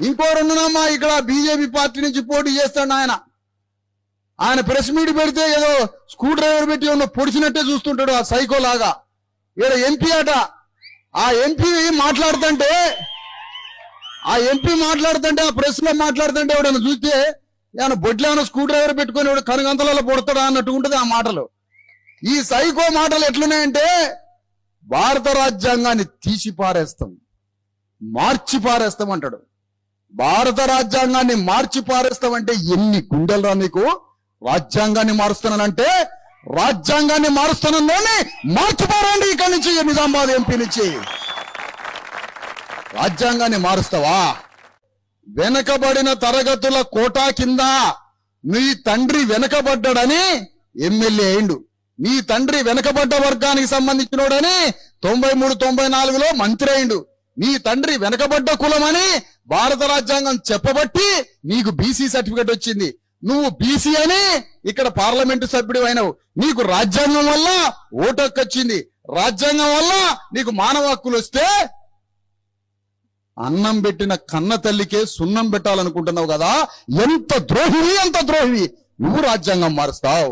ఇంకో రెండునమ్మా ఇక్కడ BJP party నుంచి పోటీ చేస్తాడు ఆయన ప్రెస్ మీట్ పెడితే ఏదో స్క్రూ డ్రైవర్ పెట్టి ఉన్న పొడిచినట్టే చూస్తుంటాడు ఆ సైకో లాగా. ఈడ ఎంపీ అట, ఆ ఎంపీ మాట్లాడుతుంటే ఆ ప్రెస్ లో మాట్లాడుతుంటే ఎవడన్నా చూస్తే ఏమైనా బొడ్లు ఏమైనా స్క్రూ డ్రైవర్ పెట్టుకుని ఎవడు కనుగంతలలో పొడతాడా అన్నట్టు ఉంటుంది ఆ మాటలు. ఈ సైకో మాటలు ఎట్లున్నాయంటే భారత రాజ్యాంగాన్ని తీసి పారేస్తాం, మార్చి పారేస్తాం అంటాడు. భారత రాజ్యాంగాన్ని మార్చి పారేస్తామంటే ఎన్ని గుండెలరా నీకు? రాజ్యాంగాన్ని మారుస్తానంటే రాజ్యాంగాన్ని మారుస్తానని మార్చిపారండి ఇక్కడి నుంచి, నిజామాబాద్ ఎంపీ నుంచి. రాజ్యాంగాన్ని మారుస్తావా? వెనకబడిన తరగతుల కోటా కింద నీ తండ్రి వెనకబడ్డాడని ఎమ్మెల్యే అయిండు, నీ తండ్రి వెనకబడ్డ వర్గానికి సంబంధించినోడని 93-94లో మంత్రి అయిండు, నీ తండ్రి వెనకబడ్డ కులమని భారత రాజ్యాంగం చెప్పబట్టి నీకు బీసీ సర్టిఫికెట్ వచ్చింది. నువ్వు బీసీ అని ఇక్కడ పార్లమెంటు సభ్యుడు అయినావు. నీకు రాజ్యాంగం వల్ల ఓటు హక్కు వచ్చింది, రాజ్యాంగం వల్ల నీకు మానవ హక్కులు వస్తే అన్నం పెట్టిన కన్న తల్లికే సున్నం పెట్టాలనుకుంటున్నావు కదా. ఎంత ద్రోహివి, ఎంత ద్రోహివి నువ్వు. రాజ్యాంగం మారుస్తావు.